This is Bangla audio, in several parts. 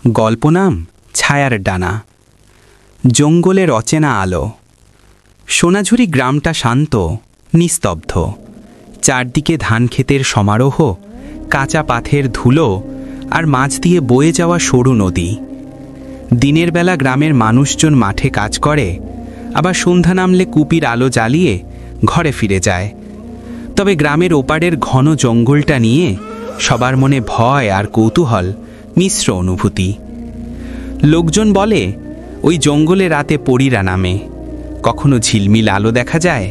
গল্প নাম ছায়ার ডানা। জঙ্গলের অচেনা আলো। সোনাঝুরি গ্রামটা শান্ত, নিস্তব্ধ। চারদিকে ধানক্ষেতের সমারোহ, কাঁচা পাথের ধুলো আর মাঝ দিয়ে বয়ে যাওয়া সরু নদী। দিনের বেলা গ্রামের মানুষজন মাঠে কাজ করে, আবার সন্ধ্যা নামলে কুপির আলো জ্বালিয়ে ঘরে ফিরে যায়। তবে গ্রামের ওপারের ঘন জঙ্গলটা নিয়ে সবার মনে ভয় আর কৌতূহল মিশ্র অনুভূতি। লোকজন বলে ওই জঙ্গলে রাতে পরীরা নামে, কখনো ঝিলমিল আলো দেখা যায়,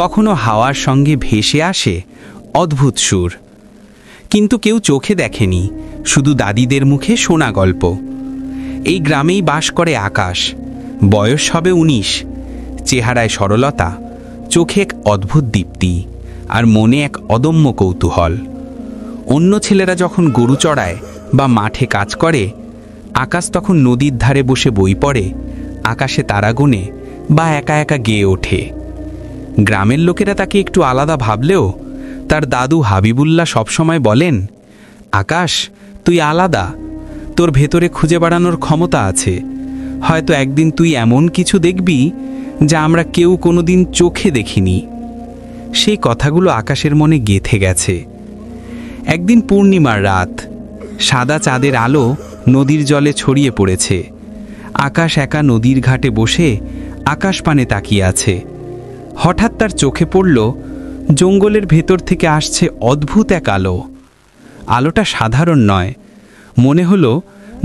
কখনো হাওয়ার সঙ্গে ভেসে আসে অদ্ভুত সুর। কিন্তু কেউ চোখে দেখেনি, শুধু দাদিদের মুখে শোনা গল্প। এই গ্রামেই বাস করে আকাশ। বয়স হবে 19, চেহারায় সরলতা, চোখে এক অদ্ভুত দীপ্তি আর মনে এক অদম্য কৌতূহল। অন্য ছেলেরা যখন গরু চড়ায় বা মাঠে কাজ করে, আকাশ তখন নদীর ধারে বসে বই পড়ে, আকাশে তারা গুনে বা একা একা গেয়ে ওঠে। গ্রামের লোকেরা তাকে একটু আলাদা ভাবলেও তার দাদু হাবিবুল্লাহ সবসময় বলেন, আকাশ, তুই আলাদা, তোর ভেতরে খুঁজে বেড়ানোর ক্ষমতা আছে। হয়তো একদিন তুই এমন কিছু দেখবি যা আমরা কেউ কোনোদিন চোখে দেখিনি। সেই কথাগুলো আকাশের মনে গেঁথে গেছে। একদিন পূর্ণিমার রাত, সাদা চাঁদের আলো নদীর জলে ছড়িয়ে পড়েছে। আকাশ একা নদীর ঘাটে বসে আকাশপানে তাকিয়ে আছে। হঠাৎ তার চোখে পড়ল জঙ্গলের ভেতর থেকে আসছে অদ্ভুত এক আলো। আলোটা সাধারণ নয়, মনে হলো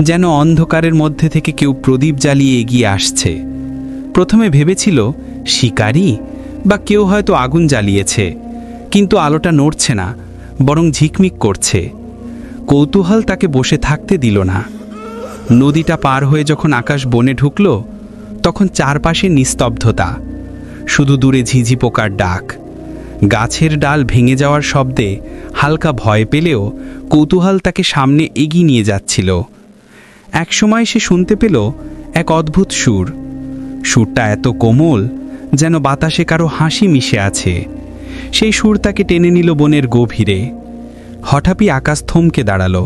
যেন অন্ধকারের মধ্যে থেকে কেউ প্রদীপ জ্বালিয়ে এগিয়ে আসছে। প্রথমে ভেবেছিল শিকারি বা কেউ হয়তো আগুন জ্বালিয়েছে, কিন্তু আলোটা নড়ছে না, বরং ঝিকমিক করছে। কৌতূহল তাকে বসে থাকতে দিল না। নদীটা পার হয়ে যখন আকাশ বনে ঢুকল, তখন চারপাশে নিস্তব্ধতা, শুধু দূরে ঝিঝি পোকার ডাক। গাছের ডাল ভেঙে যাওয়ার শব্দে হালকা ভয় পেলেও কৌতূহল তাকে সামনে এগিয়ে নিয়ে যাচ্ছিল। একসময় সে শুনতে পেল এক অদ্ভুত সুর। সুরটা এত কোমল যেন বাতাসে কারো হাসি মিশে আছে। সেই সুর তাকে টেনে নিল বনের গভীরে। হঠাৎই আকাশ থমকে দাঁড়ালো।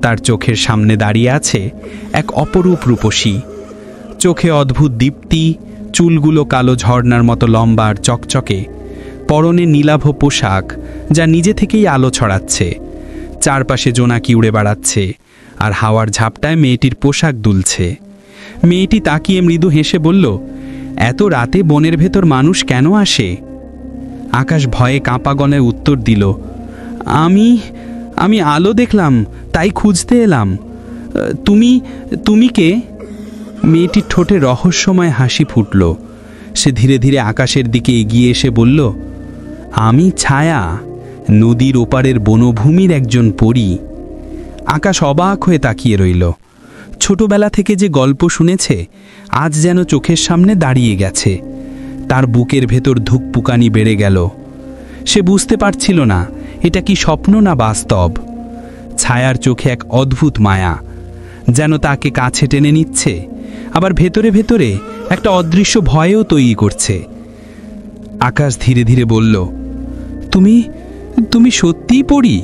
তার চোখের সামনে দাঁড়িয়ে আছে এক অপরূপ রূপসী। চোখে অদ্ভুত দীপ্তি, চুলগুলো কালো ঝর্ণার মতো লম্বা আর চকচকে, পরনে নীলাভ পোশাক যা নিজে থেকেই আলো ছড়াচ্ছে। চারপাশে জোনাকি উড়ে বেড়াচ্ছে আর হাওয়ার ঝাপটায় মেয়েটির পোশাক দুলছে। মেয়েটি তাকিয়ে মৃদু হেসে বলল, এত রাতে বনের ভেতর মানুষ কেন আসে? আকাশ ভয়ে কাঁপা গলায় উত্তর দিল, আমি আলো দেখলাম, তাই খুঁজতে এলাম। তুমি কে? মেয়েটির ঠোঁটে রহস্যময় হাসি ফুটল। সে ধীরে ধীরে আকাশের দিকে এগিয়ে এসে বলল, আমি ছায়া, নদীর ওপারের বনভূমির একজন পরী। আকাশ অবাক হয়ে তাকিয়ে রইল। ছোটবেলা থেকে যে গল্প শুনেছে আজ যেন চোখের সামনে দাঁড়িয়ে গেছে। তার বুকের ভেতর ধুকপুকানি বেড়ে গেল। সে বুঝতে পারছিল না এটা কি স্বপ্ন না বাস্তব। ছায়ার চোখে এক অদ্ভুত মায়া, যেন তাকে কাছে টেনে নিচ্ছে, আবার ভেতরে ভেতরে একটা অদৃশ্য ভয়ও তৈরি করছে। আকাশ ধীরে ধীরে বলল, তুমি সত্যিই পড়ি?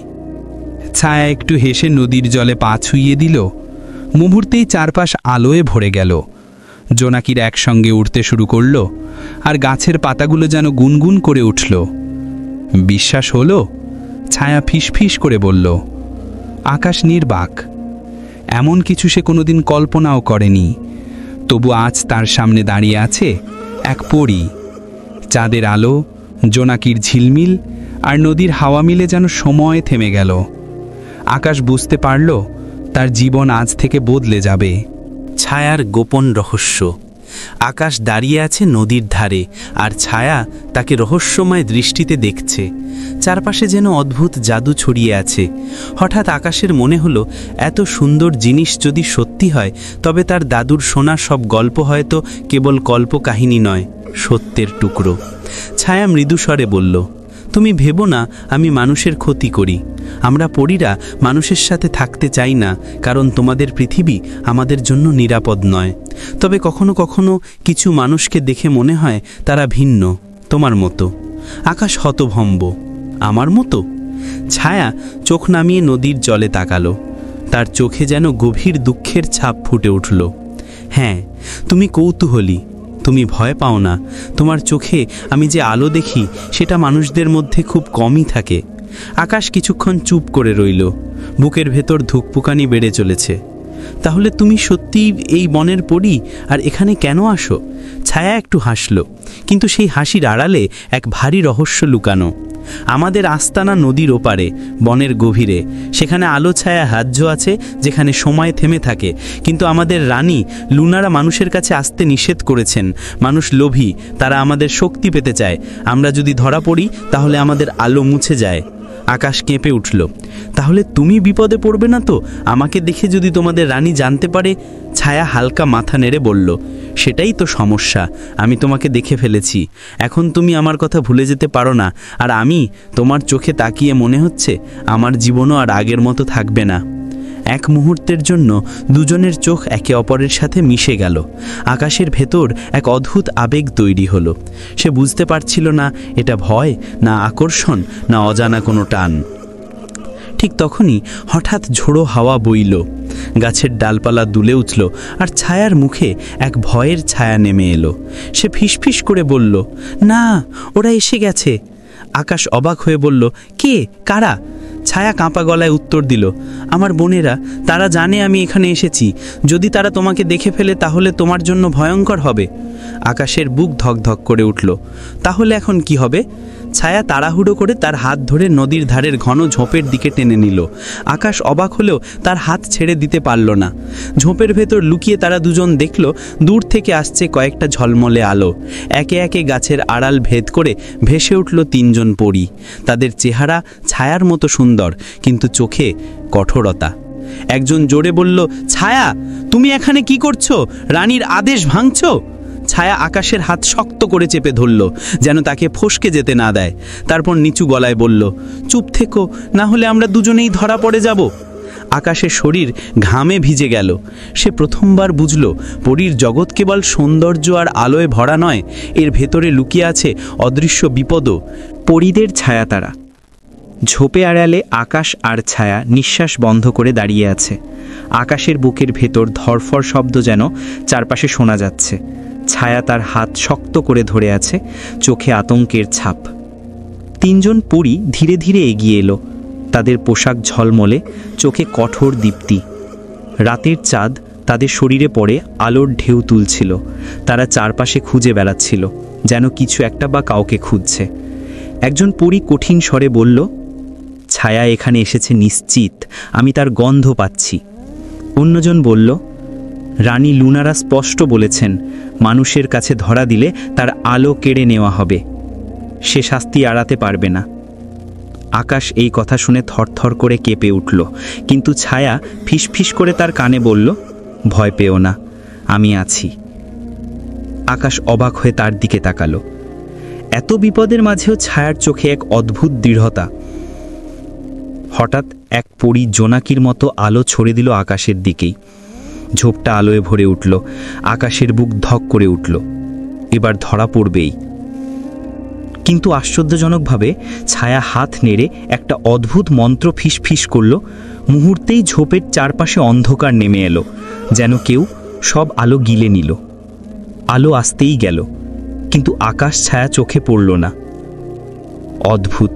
ছায়া একটু হেসে নদীর জলে পা ছুঁইয়ে দিল। মুহূর্তেই চারপাশ আলোয় ভরে গেল। জোনাকিরা একসঙ্গে উড়তে শুরু করল আর গাছের পাতাগুলো যেন গুনগুন করে উঠল। বিশ্বাস হলো? ছায়া ফিসফিস করে বলল। আকাশ নির্বাক। এমন কিছু সে কোনোদিন কল্পনাও করেনি। তবু আজ তার সামনে দাঁড়িয়ে আছে এক পরী। চাঁদের আলো, জোনাকির ঝিলমিল আর নদীর হাওয়া মিলে যেন সময় থেমে গেল। আকাশ বুঝতে পারল তার জীবন আজ থেকে বদলে যাবে। ছায়ার গোপন রহস্য। আকাশ দাঁড়িয়ে আছে নদীর ধারে আর ছায়া তাকে রহস্যময় দৃষ্টিতে দেখছে। চারপাশে যেন অদ্ভুত জাদু ছড়িয়ে আছে। হঠাৎ আকাশের মনে হলো, এত সুন্দর জিনিস যদি সত্যি হয়, তবে তার দাদুর শোনা সব গল্প হয়তো কেবল কল্পকাহিনী নয়, সত্যের টুকরো। ছায়া মৃদুস্বরে বলল, তুমি ভেবো না আমি মানুষের ক্ষতি করি। আমরা পরীরা মানুষের সাথে থাকতে চাই না, কারণ তোমাদের পৃথিবী আমাদের জন্য নিরাপদ নয়। তবে কখনো কখনো কিছু মানুষকে দেখে মনে হয় তারা ভিন্ন, তোমার মতো। আকাশ হতভম্ব। আমার মতো? ছায়া চোখ নামিয়ে নদীর জলে তাকালো। তার চোখে যেন গভীর দুঃখের ছাপ ফুটে উঠল। হ্যাঁ, তুমি কৌতূহলী, তুমি ভয় পাও না। তোমার চোখে আমি যে আলো দেখি সেটা মানুষদের মধ্যে খুব কমই থাকে। আকাশ কিছুক্ষণ চুপ করে রইল, বুকের ভেতর ধুকপুকানি বেড়ে চলেছে। তাহলে তুমি সত্যিই এই বনের পরী, আর এখানে কেন আসো? ছায়া একটু হাসল, কিন্তু সেই হাসির আড়ালে এক ভারী রহস্য লুকানো। আমাদের আস্তানা নদীর ওপারে, বনের গভীরে, সেখানে আলো ছায়া হাজ্য আছে, যেখানে সময় থেমে থাকে। কিন্তু আমাদের রানী লুনারা মানুষের কাছে আসতে নিষেধ করেছেন। মানুষ লোভী, তারা আমাদের শক্তি পেতে চায়। আমরা যদি ধরা পড়ি তাহলে আমাদের আলো মুছে যায়। আকাশ কেঁপে উঠল। তাহলে তুমি বিপদে পড়বে না তো? আমাকে দেখে যদি তোমাদের রানী জানতে পারে? ছায়া হালকা মাথা নেড়ে বলল, সেটাই তো সমস্যা। আমি তোমাকে দেখে ফেলেছি, এখন তুমি আমার কথা ভুলে যেতে পারো না। আর আমি তোমার চোখে তাকিয়ে মনে হচ্ছে আমার জীবনও আর আগের মতো থাকবে না। এক মুহূর্তের জন্য দুজনের চোখ একে অপরের সাথে মিশে গেল। আকাশের ভেতর এক অদ্ভুত আবেগ তৈরি হলো। সে বুঝতে পারছিল না এটা ভয়, না আকর্ষণ, না অজানা কোনো টান। ঠিক তখনই হঠাৎ ঝোড়ো হাওয়া বইল, গাছের ডালপালা দুলে উঠল, আর ছায়ার মুখে এক ভয়ের ছায়া নেমে এলো। সে ফিসফিস করে বলল, না, ওরা এসে গেছে। আকাশ অবাক হয়ে বলল, কে, কারা? ছায়া কাঁপা গলায় উত্তর দিল, আমার বোনেরা। তারা জানে আমি এখানে এসেছি। যদি তারা তোমাকে দেখে ফেলে তাহলে তোমার জন্য ভয়ঙ্কর হবে। আকাশের বুক ধকধক করে উঠল। তাহলে এখন কি হবে? ছায়া তাড়াহুড়ো করে তার হাত ধরে নদীর ধারের ঘন ঝোপের দিকে টেনে নিল। আকাশ অবাক হলেও তার হাত ছেড়ে দিতে পারল না। ঝোপের ভেতর লুকিয়ে তারা দুজন দেখল দূর থেকে আসছে কয়েকটা ঝলমলে আলো। একে একে গাছের আড়াল ভেদ করে ভেসে উঠল তিনজন পরী। তাদের চেহারা ছায়ার মতো সুন্দর, কিন্তু চোখে কঠোরতা। একজন জোরে বলল, ছায়া, তুমি এখানে কি করছো? রানীর আদেশ ভাঙছো? ছায়া আকাশের হাত শক্ত করে চেপে ধরল, যেন তাকে ফসকে যেতে না দেয়। তারপর নিচু গলায় বলল, চুপ থেকো, না হলে আমরা দুজনেই ধরা পড়ে যাব। আকাশের শরীর ঘামে ভিজে গেল। সে প্রথমবার বুঝল পরীর জগৎ কেবল সৌন্দর্য আর আলোয় ভরা নয়, এর ভেতরে লুকিয়ে আছে অদৃশ্য বিপদও। পরীদের ছায়া তারা। ঝোপে আড়ালে আকাশ আর ছায়া নিঃশ্বাস বন্ধ করে দাঁড়িয়ে আছে। আকাশের বুকের ভেতর ধরফর শব্দ যেন চারপাশে শোনা যাচ্ছে। ছায়া তার হাত শক্ত করে ধরে আছে, চোখে আতঙ্কের ছাপ। তিনজন পরী ধীরে ধীরে এগিয়ে এলো। তাদের পোশাক ঝলমলে, চোখে কঠোর দীপ্তি। রাতের চাঁদ তাদের শরীরে পড়ে আলোর ঢেউ তুলছিল। তারা চারপাশে খুঁজে বেড়াচ্ছিল, যেন কিছু একটা বা কাউকে খুঁজছে। একজন পরী কঠিন স্বরে বলল, ছায়া এখানে এসেছে নিশ্চিত, আমি তার গন্ধ পাচ্ছি। অন্যজন বলল, রানী লুনারা স্পষ্ট বলেছেন মানুষের কাছে ধরা দিলে তার আলো কেড়ে নেওয়া হবে, সে শাস্তি এড়াতে পারবে না। আকাশ এই কথা শুনে থরথর করে কেঁপে উঠল, কিন্তু ছায়া ফিসফিস করে তার কানে বলল, ভয় পেও না, আমি আছি। আকাশ অবাক হয়ে তার দিকে তাকালো। এত বিপদের মাঝেও ছায়ার চোখে এক অদ্ভুত দৃঢ়তা। হঠাৎ এক পরী জোনাকির মতো আলো ছড়ে দিল আকাশের দিকেই। ঝোপটা আলোয় ভরে উঠল। আকাশের বুক ধক করে উঠল, এবার ধরা পড়বেই। কিন্তু আশ্চর্যজনকভাবে ছায়া হাত নেড়ে একটা অদ্ভুত মন্ত্র ফিসফিস করল। মুহূর্তেই ঝোপের চারপাশে অন্ধকার নেমে এলো, যেন কেউ সব আলো গিলে নিল। আলো আসতেই গেল, কিন্তু আকাশ ছায়া চোখে পড়ল না। অদ্ভুত।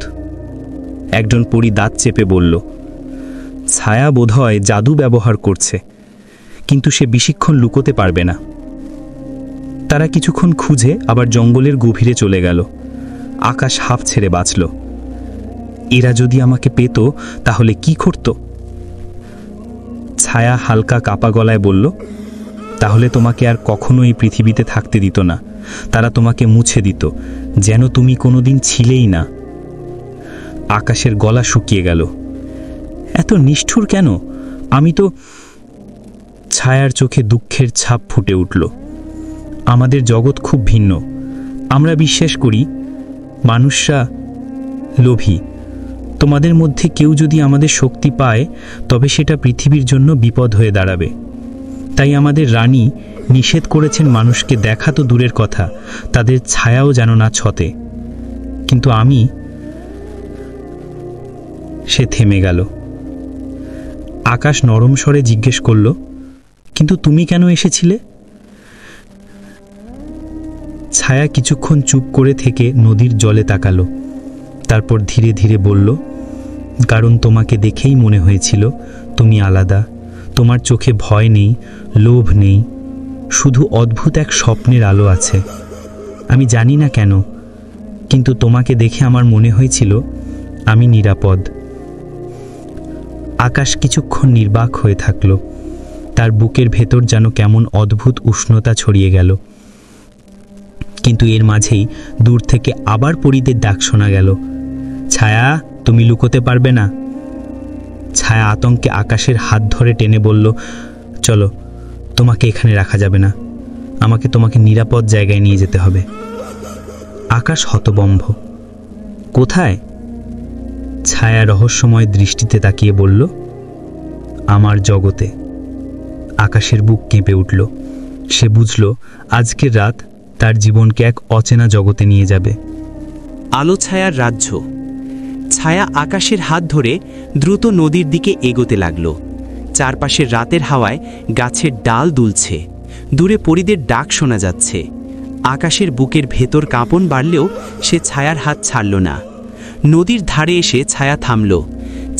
একজন পরী দাঁত চেপে বলল, ছায়া বোধহয় জাদু ব্যবহার করছে, কিন্তু সে বেশিক্ষণ লুকোতে পারবে না। তারা কিছুক্ষণ খুঁজে আবার জঙ্গলের গভীরে চলে গেল। আকাশ হাঁফ ছেড়ে বাঁচল। এরা যদি আমাকে পেত তাহলে কি করত? ছায়া হালকা কাপা গলায় বলল, তাহলে তোমাকে আর কখনো এই পৃথিবীতে থাকতে দিত না। তারা তোমাকে মুছে দিত, যেন তুমি কোনোদিন ছিলেই না। আকাশের গলা শুকিয়ে গেল। এত নিষ্ঠুর কেন? আমি তো... ছায়ার চোখে দুঃখের ছাপ ফুটে উঠল। আমাদের জগৎ খুব ভিন্ন। আমরা বিশ্বাস করি মানুষরা লোভী। তোমাদের মধ্যে কেউ যদি আমাদের শক্তি পায় তবে সেটা পৃথিবীর জন্য বিপদ হয়ে দাঁড়াবে। তাই আমাদের রানী নিষেধ করেছেন মানুষকে দেখা তো দূরের কথা, তাদের ছায়াও যেন না ছতে। কিন্তু আমি... সে থেমে গেল। আকাশ নরম স্বরে জিজ্ঞেস করল, কিন্তু তুমি কেন এসেছিলে? ছায়া কিছুক্ষণ চুপ করে থেকে নদীর জলে তাকালো, তারপর ধীরে ধীরে বলল, কারণ তোমাকে দেখেই মনে হয়েছিল তুমি আলাদা। তোমার চোখে ভয় নেই, লোভ নেই, শুধু অদ্ভুত এক স্বপ্নের আলো আছে। আমি জানি না কেন, কিন্তু তোমাকে দেখে আমার মনে হয়েছিল আমি নিরাপদ। আকাশ কিছুক্ষণ নির্বাক হয়ে থাকল, তার বুকের ভেতর যেন কেমন অদ্ভুত উষ্ণতা ছড়িয়ে গেল। কিন্তু এর মাঝেই দূর থেকে আবার পরীদের ডাক শোনা গেল, ছায়া, তুমি লুকোতে পারবে না। ছায়া আতঙ্কে আকাশের হাত ধরে টেনে বলল, চলো, তোমাকে এখানে রাখা যাবে না, আমাকে তোমাকে নিরাপদ জায়গায় নিয়ে যেতে হবে। আকাশ হতবম্ব, কোথায়? ছায়া রহস্যময় দৃষ্টিতে তাকিয়ে বলল, আমার জগতে। আকাশের বুক কেঁপে উঠল, সে বুঝল আজকের রাত তার জীবনকে এক অচেনা জগতে নিয়ে যাবে। আলো ছায়ার রাজ্য। ছায়া আকাশের হাত ধরে দ্রুত নদীর দিকে এগোতে লাগল। চারপাশের রাতের হাওয়ায় গাছের ডাল দুলছে, দূরে পরীদের ডাক শোনা যাচ্ছে। আকাশের বুকের ভেতর কাঁপন বাড়লেও সে ছায়ার হাত ছাড়ল না। নদীর ধারে এসে ছায়া থামল।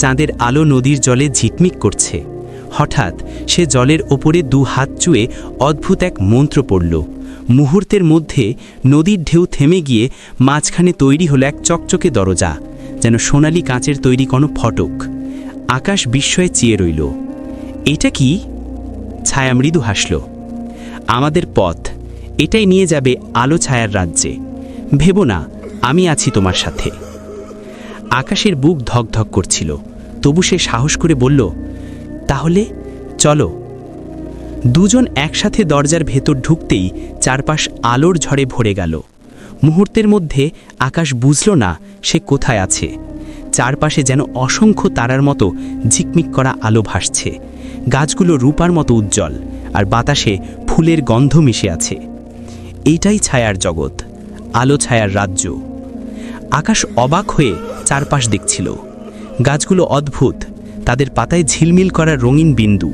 চাঁদের আলো নদীর জলে ঝিকমিক করছে। হঠাৎ সে জলের ওপরে দু হাত চুয়ে অদ্ভুত এক মন্ত্র পড়ল। মুহূর্তের মধ্যে নদীর ঢেউ থেমে গিয়ে মাঝখানে তৈরি হলো এক চকচকে দরজা, যেন সোনালি কাঁচের তৈরি কোনো ফটক। আকাশ বিস্ময়ে চেয়ে রইল। এটা কি? ছায়া মৃদু হাসল। আমাদের পথ, এটাই নিয়ে যাবে আলো ছায়ার রাজ্যে। ভেবো না, আমি আছি তোমার সাথে। আকাশের বুক ধকধক করছিল, তবু সে সাহস করে বলল, তাহলে চলো। দুজন একসাথে দরজার ভেতর ঢুকতেই চারপাশ আলোর ঝড়ে ভরে গেল। মুহূর্তের মধ্যে আকাশ বুঝল না সে কোথায় আছে। চারপাশে যেন অসংখ্য তারার মতো ঝিকমিক করা আলো ভাসছে। গাছগুলো রূপার মতো উজ্জ্বল, আর বাতাসে ফুলের গন্ধ মিশে আছে। এইটাই ছায়ার জগৎ, আলো ছায়ার রাজ্য। আকাশ অবাক হয়ে চারপাশ দেখছিল। গাছগুলো অদ্ভুত, তাদের পাতায় ঝিলমিল করা রঙিন বিন্দু।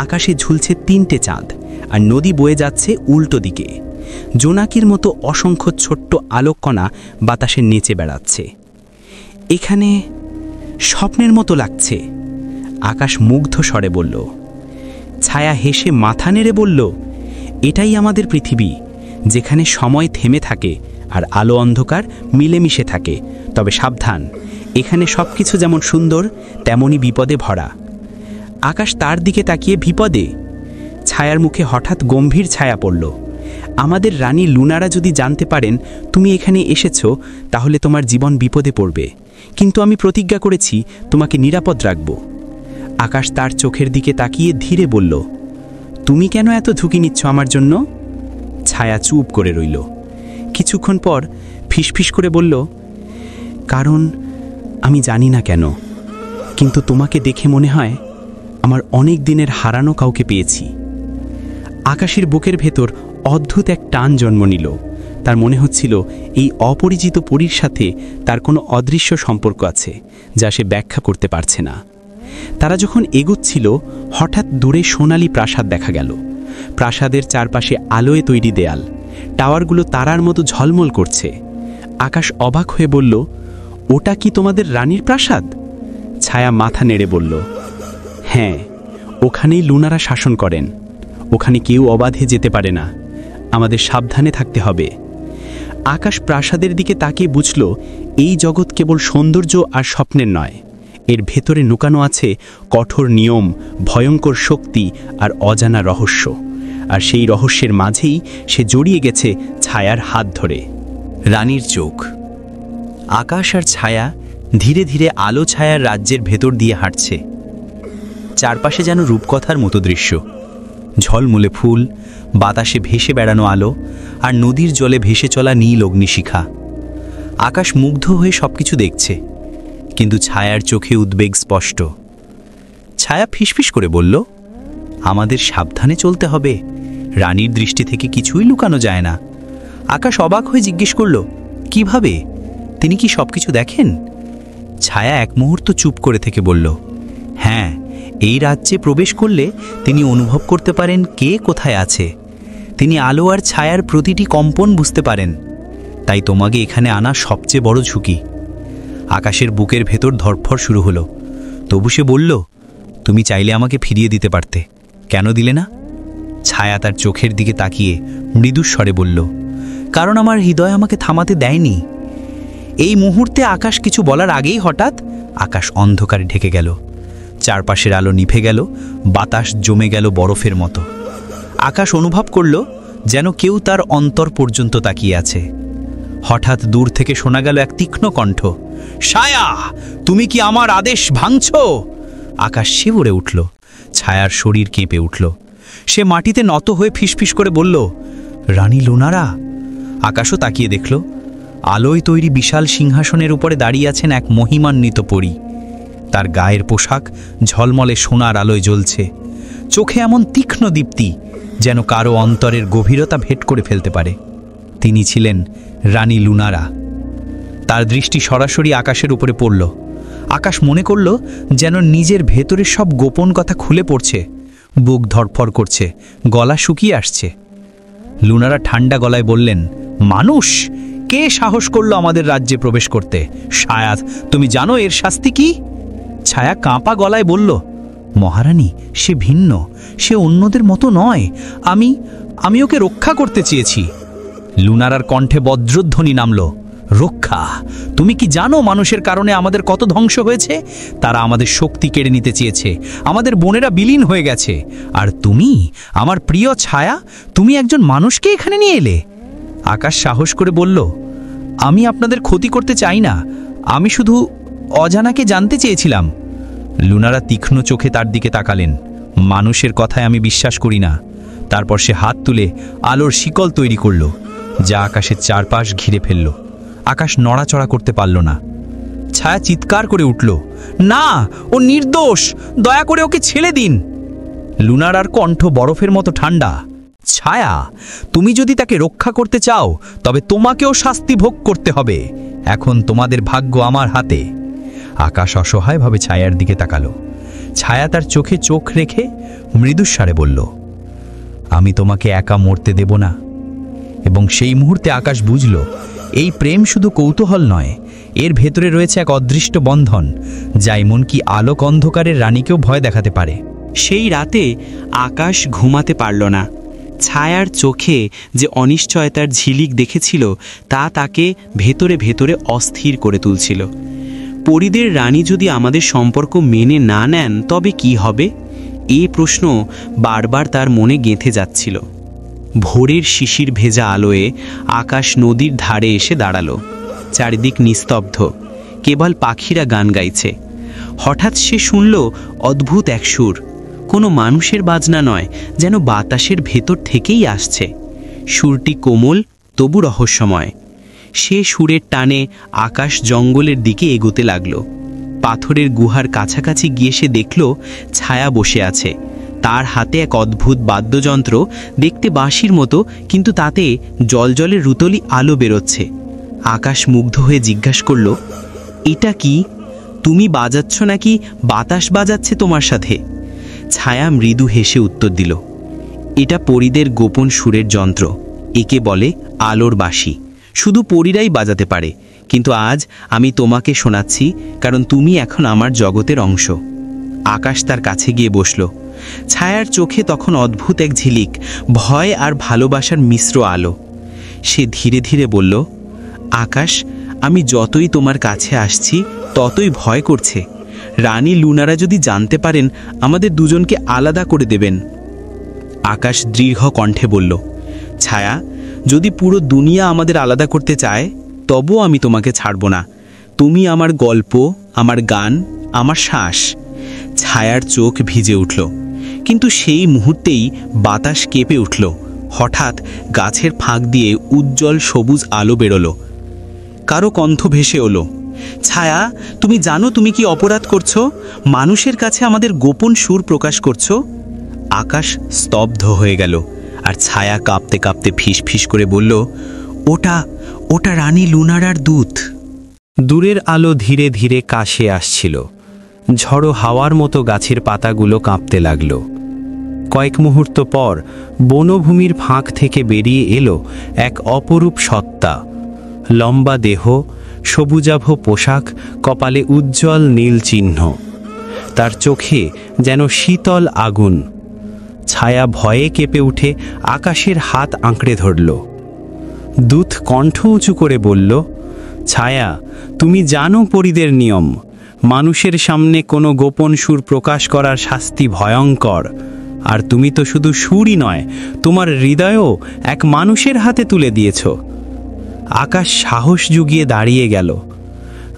আকাশে ঝুলছে 3টে চাঁদ, আর নদী বয়ে যাচ্ছে উল্টো দিকে। জোনাকির মতো অসংখ্য ছোট্ট আলোককণা বাতাসে নেচে বেড়াচ্ছে। এখানে স্বপ্নের মতো লাগছে, আকাশ মুগ্ধ স্বরে বলল। ছায়া হেসে মাথা নেড়ে বলল, এটাই আমাদের পৃথিবী, যেখানে সময় থেমে থাকে আর আলো অন্ধকার মিলেমিশে থাকে। তবে সাবধান, এখানে সব কিছু যেমন সুন্দর তেমনই বিপদে ভরা। আকাশ তার দিকে তাকিয়ে, বিপদে? ছায়ার মুখে হঠাৎ গম্ভীর ছায়া পড়ল। আমাদের রানী লুনারা যদি জানতে পারেন তুমি এখানে এসেছো, তাহলে তোমার জীবন বিপদে পড়বে। কিন্তু আমি প্রতিজ্ঞা করেছি তোমাকে নিরাপদ রাখব। আকাশ তার চোখের দিকে তাকিয়ে ধীরে বলল, তুমি কেন এত ঝুঁকি নিচ্ছ আমার জন্য? ছায়া চুপ করে রইল। কিছুক্ষণ পর ফিসফিস করে বলল, কারণ আমি জানি না কেন, কিন্তু তোমাকে দেখে মনে হয় আমার অনেক দিনের হারানো কাউকে পেয়েছি। আকাশের বুকের ভেতর অদ্ভুত এক টান জন্ম নিল। তার মনে হচ্ছিল এই অপরিচিত পরীর সাথে তার কোনো অদৃশ্য সম্পর্ক আছে, যা সে ব্যাখ্যা করতে পারছে না। তারা যখন এগোচ্ছিল, হঠাৎ দূরে সোনালি প্রাসাদ দেখা গেল। প্রাসাদের চারপাশে আলোয় তৈরি দেয়াল, টাওয়ারগুলো তারার মতো ঝলমল করছে। আকাশ অবাক হয়ে বলল, ওটা কি তোমাদের রানীর প্রাসাদ? ছায়া মাথা নেড়ে বলল, হ্যাঁ, ওখানেই লুনারা শাসন করেন। ওখানে কেউ অবাধে যেতে পারে না, আমাদের সাবধানে থাকতে হবে। আকাশ প্রাসাদের দিকে তাকিয়ে বুঝল, এই জগৎ কেবল সৌন্দর্য আর স্বপ্নের নয়, এর ভেতরে লুকানো আছে কঠোর নিয়ম, ভয়ঙ্কর শক্তি আর অজানা রহস্য। আর সেই রহস্যের মাঝেই সে জড়িয়ে গেছে ছায়ার হাত ধরে। রানীর চোখ। আকাশ আর ছায়া ধীরে ধীরে আলো ছায়ার রাজ্যের ভেতর দিয়ে হাঁটছে। চারপাশে যেন রূপকথার মতো দৃশ্য, ঝলমলে ফুল, বাতাসে ভেসে বেড়ানো আলো, আর নদীর জলে ভেসে চলা নীল অগ্নিশিখা। আকাশ মুগ্ধ হয়ে সবকিছু দেখছে, কিন্তু ছায়ার চোখে উদ্বেগ স্পষ্ট। ছায়া ফিসফিস করে বলল, আমাদের সাবধানে চলতে হবে, রানীর দৃষ্টি থেকে কিছুই লুকানো যায় না। আকাশ অবাক হয়ে জিজ্ঞেস করল, কিভাবে? তিনি কি সবকিছু দেখেন? ছায়া এক মুহূর্ত চুপ করে থেকে বলল, হ্যাঁ, এই রাজ্যে প্রবেশ করলে তিনি অনুভব করতে পারেন কে কোথায় আছে। তিনি আলো আর ছায়ার প্রতিটি কম্পন বুঝতে পারেন। তাই তোমাকে এখানে আনা সবচেয়ে বড় ঝুঁকি। আকাশের বুকের ভেতর ধরফর শুরু হলো। তবু সে বলল, তুমি চাইলে আমাকে ফিরিয়ে দিতে পারতে, কেন দিলে না? ছায়া তার চোখের দিকে তাকিয়ে মৃদুস্বরে বলল, কারণ আমার হৃদয় আমাকে থামাতে দেয়নি। এই মুহূর্তে আকাশ কিছু বলার আগেই হঠাৎ আকাশ অন্ধকারে ঢেকে গেল। চারপাশের আলো নিভে গেল, বাতাস জমে গেল বরফের মতো। আকাশ অনুভব করল যেন কেউ তার অন্তর পর্যন্ত তাকিয়ে আছে। হঠাৎ দূর থেকে শোনা গেল এক তীক্ষ্ণ কণ্ঠ, ছায়া, তুমি কি আমার আদেশ ভাঙছ? আকাশ শিউরে উঠল, ছায়ার শরীর কেঁপে উঠল। সে মাটিতে নত হয়ে ফিসফিস করে বলল, রানী লুনারা। আকাশও তাকিয়ে দেখল, আলোয় তৈরি বিশাল সিংহাসনের উপরে দাঁড়িয়ে আছেন এক মহিমান্বিত পরী। তার গায়ের পোশাক ঝলমলে সোনার আলোয় জ্বলছে, চোখে এমন তীক্ষ্ণ দীপ্তি যেন কারো অন্তরের গভীরতা ভেদ করে ফেলতে পারে। তিনি ছিলেন রানী লুনারা। তার দৃষ্টি সরাসরি আকাশের উপরে পড়ল। আকাশ মনে করল যেন নিজের ভেতরের সব গোপন কথা খুলে পড়ছে। বুক ধরফর করছে, গলা শুকিয়ে আসছে। লুনারা ঠান্ডা গলায় বললেন, মানুষ, কে সাহস করলো আমাদের রাজ্যে প্রবেশ করতে? শায়াদ তুমি জানো এর শাস্তি কি? ছায়া কাঁপা গলায় বলল, মহারানী, সে ভিন্ন, সে অন্যদের মতো নয়। আমি ওকে রক্ষা করতে চেয়েছি। লুনারার কণ্ঠে বজ্রধ্বনি নামল, রক্ষা? তুমি কি জানো মানুষের কারণে আমাদের কত ধ্বংস হয়েছে? তারা আমাদের শক্তি কেড়ে নিতে চেয়েছে, আমাদের বোনেরা বিলীন হয়ে গেছে। আর তুমি, আমার প্রিয় ছায়া, তুমি একজন মানুষকে এখানে নিয়ে এলে? আকাশ সাহস করে বলল, আমি আপনাদের ক্ষতি করতে চাই না, আমি শুধু অজানাকে জানতে চেয়েছিলাম। লুনারা তীক্ষ্ণ চোখে তার দিকে তাকালেন। মানুষের কথায় আমি বিশ্বাস করি না। তারপর সে হাত তুলে আলোর শিকল তৈরি করল, যা আকাশের চারপাশ ঘিরে ফেলল। আকাশ নড়াচড়া করতে পারল না। ছায়া চিৎকার করে উঠল, না, ও নির্দোষ, দয়া করে ওকে ছেড়ে দিন। লুনারার কণ্ঠ বরফের মতো ঠান্ডা, ছায়া, তুমি যদি তাকে রক্ষা করতে চাও তবে তোমাকেও শাস্তি ভোগ করতে হবে। এখন তোমাদের ভাগ্য আমার হাতে। আকাশ অসহায়ভাবে ছায়ার দিকে তাকালো। ছায়া তার চোখে চোখ রেখে মৃদুস্বরে বলল, আমি তোমাকে একা মরতে দেব না। এবং সেই মুহূর্তে আকাশ বুঝল, এই প্রেম শুধু কৌতূহল নয়, এর ভেতরে রয়েছে এক অদৃষ্ট বন্ধন, যা এমনকি আলোক অন্ধকারের রানীকেও ভয় দেখাতে পারে। সেই রাতে আকাশ ঘুমাতে পারল না। ছায়ার চোখে যে অনিশ্চয়তার ঝিলিক দেখেছিল তা তাকে ভেতরে ভেতরে অস্থির করে তুলছিল। পরীদের রানী যদি আমাদের সম্পর্ক মেনে না নেন তবে কি হবে? এই প্রশ্ন বারবার তার মনে গেঁথে যাচ্ছিল। ভোরের শিশির ভেজা আলোয় আকাশ নদীর ধারে এসে দাঁড়ালো। চারিদিক নিস্তব্ধ, কেবল পাখিরা গান গাইছে। হঠাৎ সে শুনল অদ্ভুত এক সুর, কোনো মানুষের বাজনা নয়, যেন বাতাসের ভেতর থেকেই আসছে। সুরটি কোমল তবু রহস্যময়। সে সুরের টানে আকাশ জঙ্গলের দিকে এগোতে লাগল। পাথরের গুহার কাছাকাছি গিয়ে সে দেখল ছায়া বসে আছে। তার হাতে এক অদ্ভুত বাদ্যযন্ত্র, দেখতে বাঁশির মতো, কিন্তু তাতে জলজলের রুতলি আলো বেরোচ্ছে। আকাশ মুগ্ধ হয়ে জিজ্ঞাসা করল, এটা কি? তুমি বাজাচ্ছ নাকি বাতাস বাজাচ্ছে তোমার সাথে? ছায়া মৃদু হেসে উত্তর দিল, এটা পরীদের গোপন সুরের যন্ত্র, একে বলে আলোর বাঁশি। শুধু পরীরাই বাজাতে পারে, কিন্তু আজ আমি তোমাকে শোনাচ্ছি, কারণ তুমি এখন আমার জগতের অংশ। আকাশ তার কাছে গিয়ে বসল। ছায়ার চোখে তখন অদ্ভুত এক ঝিলিক, ভয় আর ভালোবাসার মিশ্র আলো। সে ধীরে ধীরে বলল, আকাশ, আমি যতই তোমার কাছে আসছি ততই ভয় করছে। রানী লুনারা যদি জানতে পারেন আমাদের দুজনকে আলাদা করে দেবেন। আকাশ দৃঢ় কণ্ঠে বলল, ছায়া, যদি পুরো দুনিয়া আমাদের আলাদা করতে চায় তবুও আমি তোমাকে ছাড়ব না। তুমি আমার গল্প, আমার গান, আমার শ্বাস। ছায়ার চোখ ভিজে উঠল, কিন্তু সেই মুহূর্তেই বাতাস কেঁপে উঠল। হঠাৎ গাছের ফাঁক দিয়ে উজ্জ্বল সবুজ আলো বেরোলো। কারো কণ্ঠ ভেসে এলো, ছায়া, তুমি জানো তুমি কি অপরাধ করছো? মানুষের কাছে আমাদের গোপন সুর প্রকাশ করছো। আকাশ স্তব্ধ হয়ে গেল, আর ছায়া কাঁপতে কাঁপতে ফিস ফিস করে বলল, ওটা রানী লুনারার দূত। দূরের আলো ধীরে ধীরে কাছে আসছিল। ঝড়ো হাওয়ার মতো গাছের পাতাগুলো কাঁপতে লাগল। কয়েক মুহূর্ত পর বনভূমির ফাঁক থেকে বেরিয়ে এলো এক অপরূপ সত্তা। লম্বা দেহ, সবুজাভ পোশাক, কপালে উজ্জ্বল নীল চিহ্ন। তার চোখে যেন শীতল আগুন। ছায়া ভয়ে কেঁপে উঠে আকাশের হাত আঁকড়ে ধরল। দূত কণ্ঠ উঁচু করে বলল, ছায়া, তুমি জানো পরীদের নিয়ম। মানুষের সামনে কোনো গোপন সুর প্রকাশ করার শাস্তি ভয়ঙ্কর। আর তুমি তো শুধু সুরই নয়, তোমার হৃদয়ও এক মানুষের হাতে তুলে দিয়েছ। আকাশ সাহস জুগিয়ে দাঁড়িয়ে গেল।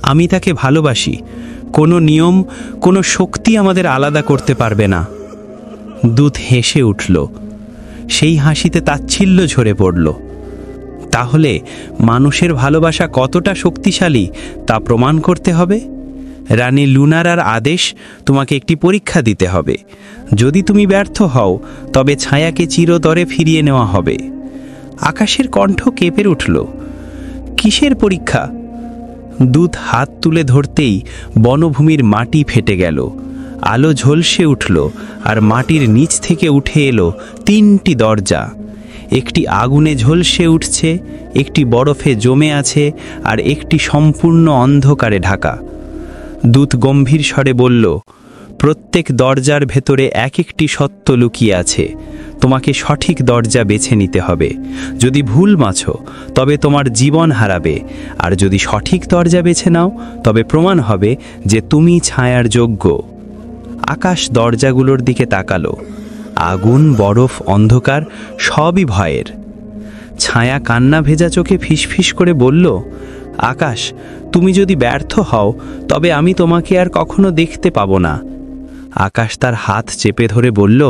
আমি তাকে ভালোবাসি। কোনো নিয়ম, কোনো শক্তি আমাদের আলাদা করতে পারবে না। দূত হেসে উঠল। সেই হাসিতে তাচ্ছিল্য ঝরে পড়ল। তাহলে মানুষের ভালোবাসা কতটা শক্তিশালী তা প্রমাণ করতে হবে। রানী লুনারার আদেশ, তোমাকে একটি পরীক্ষা দিতে হবে। যদি তুমি ব্যর্থ হও তবে ছায়াকে চিরতরে ফিরিয়ে নেওয়া হবে। আকাশের কণ্ঠ কেঁপে উঠল। কিসের পরীক্ষা? দূত হাত তুলে ধরতেই বনভূমির মাটি ফেটে গেল। আলো ঝলসে উঠল আর মাটির নিচ থেকে উঠে এলো 3টি দরজা। একটি আগুনে ঝলসে উঠছে, একটি বরফে জমে আছে, আর একটি সম্পূর্ণ অন্ধকারে ঢাকা। দূত গম্ভীর স্বরে বলল, প্রত্যেক দরজার ভেতরে এক একটি সত্য লুকিয়ে আছে। তোমাকে সঠিক দরজা বেছে নিতে হবে। যদি ভুল বাছো তবে তোমার জীবন হারাবে, আর যদি সঠিক দরজা বেছে নাও তবে প্রমাণ হবে যে তুমি ছায়ার যোগ্য। আকাশ দরজাগুলোর দিকে তাকালো। আগুন, বরফ, অন্ধকার সবই ভয়ের। ছায়া কান্না ভেজা চোখে ফিসফিস করে বলল, আকাশ, তুমি যদি ব্যর্থ হও তবে আমি তোমাকে আর কখনো দেখতে পাবো না। আকাশ তার হাত চেপে ধরে বলল,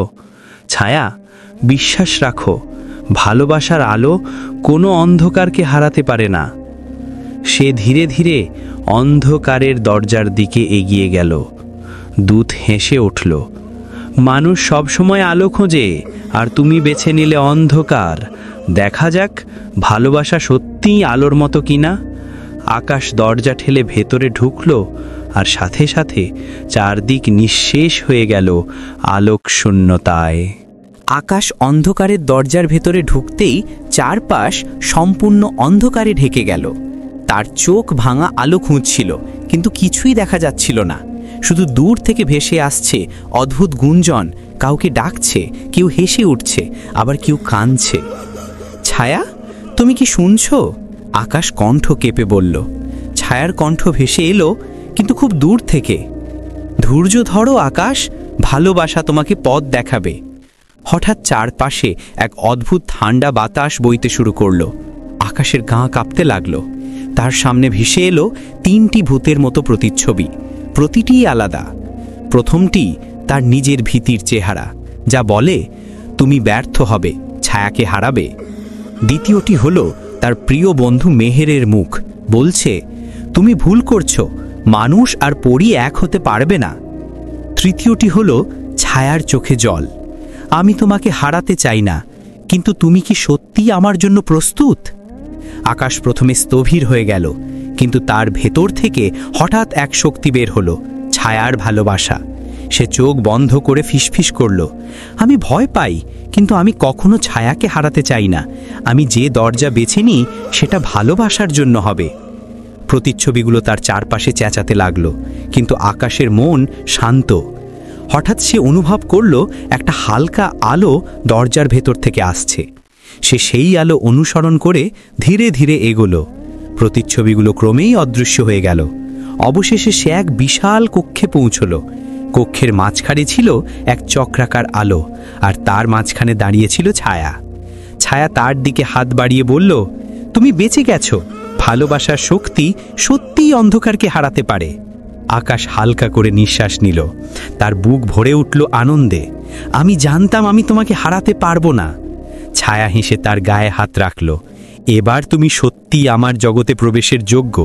ছায়া, বিশ্বাস রাখো, ভালোবাসার আলো কোনো অন্ধকারকে হারাতে পারে না। সে ধীরে ধীরে অন্ধকারের দরজার দিকে এগিয়ে গেল। দূত হেসে উঠল, মানুষ সবসময় আলো খোঁজে, আর তুমি বেছে নিলে অন্ধকার। দেখা যাক ভালোবাসা সত্যিই আলোর মতো কিনা। আকাশ দরজা ঠেলে ভেতরে ঢুকল, আর সাথে সাথে চারদিক নিঃশেষ হয়ে গেল আলোক শূন্যতায়। আকাশ অন্ধকারের দরজার ভেতরে ঢুকতেই চারপাশ সম্পূর্ণ অন্ধকারে ঢেকে গেল। তার চোখ ভাঙা আলো খুঁজছিল, কিন্তু কিছুই দেখা যাচ্ছিল না। শুধু দূর থেকে ভেসে আসছে অদ্ভুত গুঞ্জন। কাউকে ডাকছে, কেউ হেসে উঠছে, আবার কেউ কাঁদছে। ছায়া, তুমি কি শুনছো? আকাশ কণ্ঠ কেঁপে বলল। ছায়ার কণ্ঠ ভেসে এলো, কিন্তু খুব দূর থেকে। ধৈর্য ধরো আকাশ, ভালোবাসা তোমাকে পথ দেখাবে। হঠাৎ চারপাশে এক অদ্ভুত ঠান্ডা বাতাস বইতে শুরু করলো। আকাশের গা কাঁপতে লাগলো। তার সামনে ভেসে এলো 3টি ভূতের মতো প্রতিচ্ছবি। প্রতিটিই আলাদা। প্রথমটি তার নিজের ভীতির চেহারা, যা বলে তুমি ব্যর্থ হবে, ছায়াকে হারাবে। দ্বিতীয়টি হলো তার প্রিয় বন্ধু মেহেরের মুখ, বলছে তুমি ভুল করছো, মানুষ আর পরী এক হতে পারবে না। তৃতীয়টি হলো ছায়ার চোখে জল, আমি তোমাকে হারাতে চাই না, কিন্তু তুমি কি সত্যিই আমার জন্য প্রস্তুত? আকাশ প্রথমে স্থবির হয়ে গেল, কিন্তু তার ভেতর থেকে হঠাৎ এক শক্তি বের হলো, ছায়ার ভালোবাসা। সে চোখ বন্ধ করে ফিসফিস করল, আমি ভয় পাই, কিন্তু আমি কখনো ছায়াকে হারাতে চাই না। আমি যে দরজা বেছে নিই সেটা ভালোবাসার জন্য হবে। প্রতিচ্ছবিগুলো তার চারপাশে চেঁচাতে লাগলো, কিন্তু আকাশের মন শান্ত। হঠাৎ সে অনুভব করল একটা হালকা আলো দরজার ভেতর থেকে আসছে। সে সেই আলো অনুসরণ করে ধীরে ধীরে এগোলো। প্রতিচ্ছবিগুলো ক্রমেই অদৃশ্য হয়ে গেল। অবশেষে সে এক বিশাল কক্ষে পৌঁছল। কক্ষের মাঝখানে ছিল এক চক্রাকার আলো, আর তার মাঝখানে দাঁড়িয়ে ছিল ছায়া। ছায়া তার দিকে হাত বাড়িয়ে বলল, তুমি বেঁচে গেছো। ভালোবাসার শক্তি সত্যিই অন্ধকারকে হারাতে পারে। আকাশ হালকা করে নিঃশ্বাস নিল। তার বুক ভরে উঠল আনন্দে। আমি জানতাম আমি তোমাকে হারাতে পারবো না। ছায়া হেসে তার গায়ে হাত রাখল। এবার তুমি সত্যিই আমার জগতে প্রবেশের যোগ্য।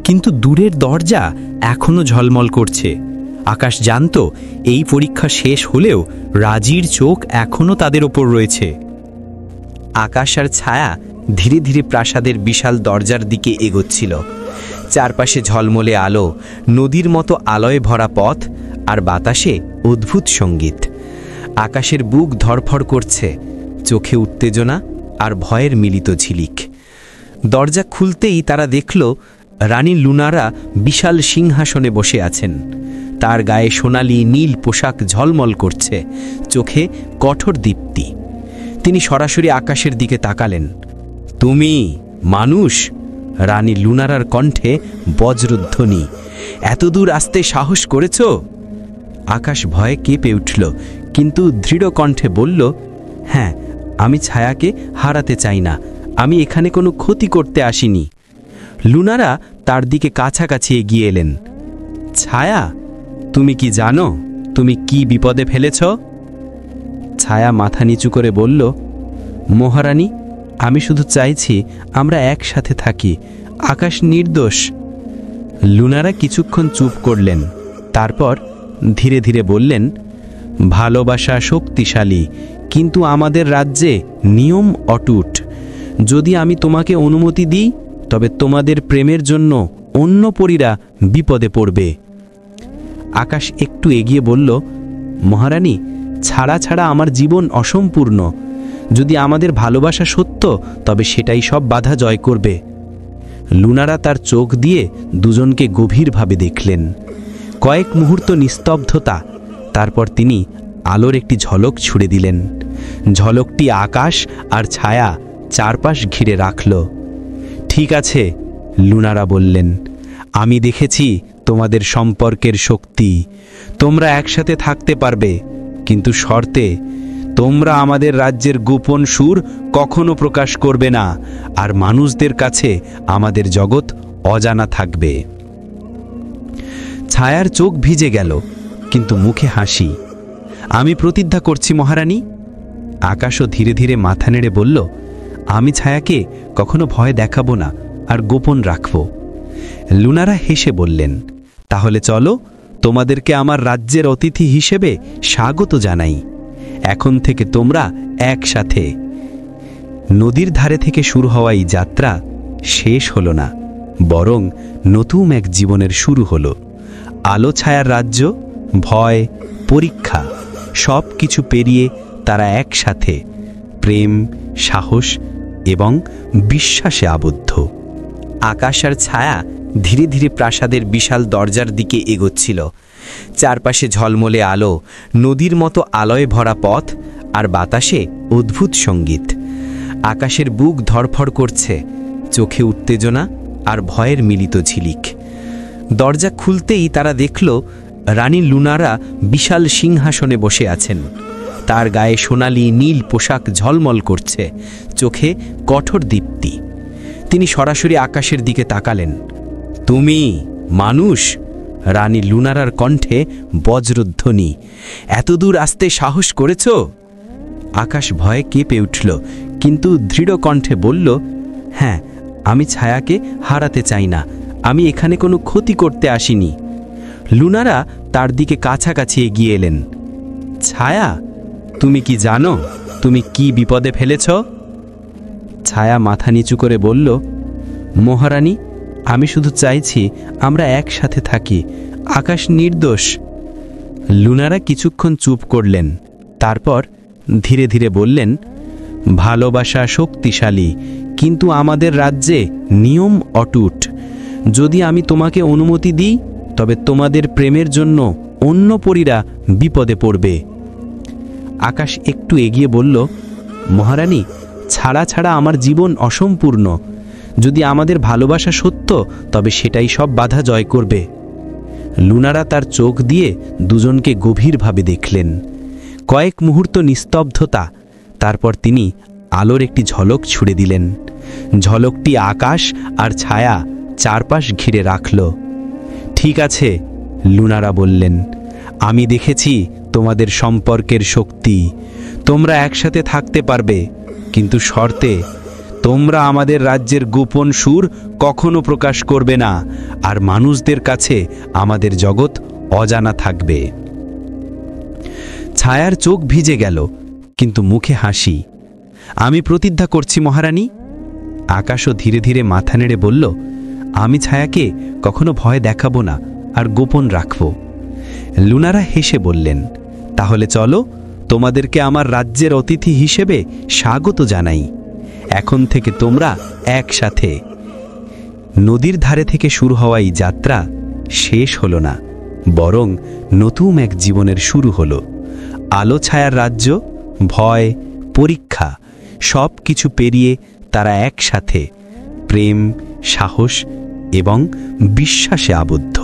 কিন্তু দূরের দরজা এখনো ঝলমল করছে। আকাশ জানত এই পরীক্ষা শেষ হলেও রাজির চোখ এখনো তাদের ওপর রয়েছে। আকাশ আর ছায়া ধীরে ধীরে প্রাসাদের বিশাল দরজার দিকে এগোচ্ছিল। চারপাশে ঝলমলে আলো, নদীর মতো আলোয় ভরা পথ, আর বাতাসে অদ্ভুত সঙ্গীত। আকাশের বুক ধড়ফড় করছে, চোখে উত্তেজনা আর ভয়ের মিলিত ঝিলিক। দরজা খুলতেই তারা দেখল রানী লুনারা বিশাল সিংহাসনে বসে আছেন। তার গায়ে সোনালি নীল পোশাক ঝলমল করছে, চোখে কঠোর দীপ্তি। তিনি সরাসরি আকাশের দিকে তাকালেন। তুমি মানুষ? রানী লুনারার কণ্ঠে বজ্রধ্বনি। এত দূর আসতে সাহস করেছ? আকাশ ভয়ে কেঁপে উঠল, কিন্তু দৃঢ় কণ্ঠে বলল, হ্যাঁ, আমি ছায়াকে হারাতে চাই না। আমি এখানে কোনো ক্ষতি করতে আসিনি। লুনারা তার দিকে কাছাকাছি এগিয়ে এলেন। ছায়া, তুমি কি জানো তুমি কি বিপদে ফেলেছ? ছায়া মাথা নিচু করে বলল, মহারানী, আমি শুধু চাইছি আমরা একসাথে থাকি। আকাশ নির্দোষ। লুনারা কিছুক্ষণ চুপ করলেন, তারপর ধীরে ধীরে বললেন, ভালোবাসা শক্তিশালী, কিন্তু আমাদের রাজ্যে নিয়ম অটুট। যদি আমি তোমাকে অনুমতি দিই, তবে তোমাদের প্রেমের জন্য অন্য পরীরা বিপদে পড়বে। আকাশ একটু এগিয়ে বলল, মহারানী, ছাড়া আমার জীবন অসম্পূর্ণ। যদি আমাদের ভালোবাসা সত্য, তবে সেটাই সব বাধা জয় করবে। লুনারা তার চোখ দিয়ে দুজনকে গভীরভাবে দেখলেন। কয়েক মুহূর্ত নিস্তব্ধতা, তারপর তিনি আলোর একটি ঝলক ছুড়ে দিলেন। ঝলকটি আকাশ আর ছায়া চারপাশ ঘিরে রাখল। ঠিক আছে, লুনারা বললেন, আমি দেখেছি তোমাদের সম্পর্কের শক্তি। তোমরা একসাথে থাকতে পারবে, কিন্তু শর্তে তোমরা আমাদের রাজ্যের গোপন সুর কখনো প্রকাশ করবে না, আর মানুষদের কাছে আমাদের জগৎ অজানা থাকবে। ছায়ার চোখ ভিজে গেল, কিন্তু মুখে হাসি। আমি প্রতিজ্ঞা করছি মহারানী। আকাশও ধীরে ধীরে মাথা নেড়ে বলল, আমি ছায়াকে কখনো ভয় দেখাবো না, আর গোপন রাখব। লুনারা হেসে বললেন, তাহলে চলো, তোমাদেরকে আমার রাজ্যের অতিথি হিসেবে স্বাগত জানাই। এখন থেকে তোমরা একসাথে। নদীর ধারে থেকে শুরু হওয়া এই যাত্রা শেষ হলো না, বরং নতুন এক জীবনের শুরু হলো। আলো ছায়ার রাজ্য, ভয়, পরীক্ষা সব কিছু পেরিয়ে তারা একসাথে প্রেম, সাহস এবং বিশ্বাসে আবদ্ধ। আকাশ আর ছায়া ধীরে ধীরে প্রাসাদের বিশাল দরজার দিকে এগোচ্ছিল। চারপাশে ঝলমলে আলো, নদীর মতো আলোয় ভরা পথ, আর বাতাসে অদ্ভুত সঙ্গীত। আকাশের বুক ধড়ফড় করছে, চোখে উত্তেজনা আর ভয়ের মিলিত ঝিলিক। দরজা খুলতেই তারা দেখল রানী লুনারা বিশাল সিংহাসনে বসে আছেন। তার গায়ে সোনালি নীল পোশাক ঝলমল করছে, চোখে কঠোর দীপ্তি। তিনি সরাসরি আকাশের দিকে তাকালেন। তুমি মানুষ? রানী লুনারার কণ্ঠে বজ্রধ্বনি। এত দূর আসতে সাহস করেছ? আকাশ ভয়ে কেঁপে উঠল, কিন্তু দৃঢ় কণ্ঠে বলল, হ্যাঁ, আমি ছায়াকে হারাতে চাই না। আমি এখানে কোনো ক্ষতি করতে আসিনি। লুনারা তার দিকে কাছাকাছি এগিয়ে এলেন। ছায়া, তুমি কি জানো তুমি কি বিপদে ফেলেছ? ছায়া মাথা নিচু করে বলল, মহারানী, আমি শুধু চাইছি আমরা একসাথে থাকি। আকাশ নির্দোষ। লুনারা কিছুক্ষণ চুপ করলেন, তারপর ধীরে ধীরে বললেন, ভালোবাসা শক্তিশালী, কিন্তু আমাদের রাজ্যে নিয়ম অটুট। যদি আমি তোমাকে অনুমতি দিই, তবে তোমাদের প্রেমের জন্য অন্য পরীরা বিপদে পড়বে। আকাশ একটু এগিয়ে বলল, মহারানী, ছাড়া আমার জীবন অসম্পূর্ণ। যদি আমাদের ভালোবাসা সত্য, তবে সেটাই সব বাধা জয় করবে। লুনারা তার চোখ দিয়ে দুজনকে গভীরভাবে দেখলেন। কয়েক মুহূর্ত নিস্তব্ধতা, তারপর তিনি আলোর একটি ঝলক ছুড়ে দিলেন। ঝলকটি আকাশ আর ছায়া চারপাশ ঘিরে রাখল। ঠিক আছে, লুনারা বললেন, আমি দেখেছি তোমাদের সম্পর্কের শক্তি। তোমরা একসাথে থাকতে পারবে, কিন্তু শর্তে তোমরা আমাদের রাজ্যের গোপন সুর কখনো প্রকাশ করবে না, আর মানুষদের কাছে আমাদের জগৎ অজানা থাকবে। ছায়ার চোখ ভিজে গেল, কিন্তু মুখে হাসি। আমি প্রতিজ্ঞা করছি মহারানী। আকাশও ধীরে ধীরে মাথা নেড়ে বলল, আমি ছায়াকে কখনো ভয় দেখাবো না, আর গোপন রাখব। লুনারা হেসে বললেন, তাহলে চলো, তোমাদেরকে আমার রাজ্যের অতিথি হিসেবে স্বাগত জানাই। এখন থেকে তোমরা একসাথে। নদীর ধারে থেকে শুরু হওয়া এই যাত্রা শেষ হলো না, বরং নতুন এক জীবনের শুরু হলো। আলো ছায়ার রাজ্য, ভয়, পরীক্ষা সব কিছু পেরিয়ে তারা একসাথে প্রেম, সাহস এবং বিশ্বাসে আবদ্ধ।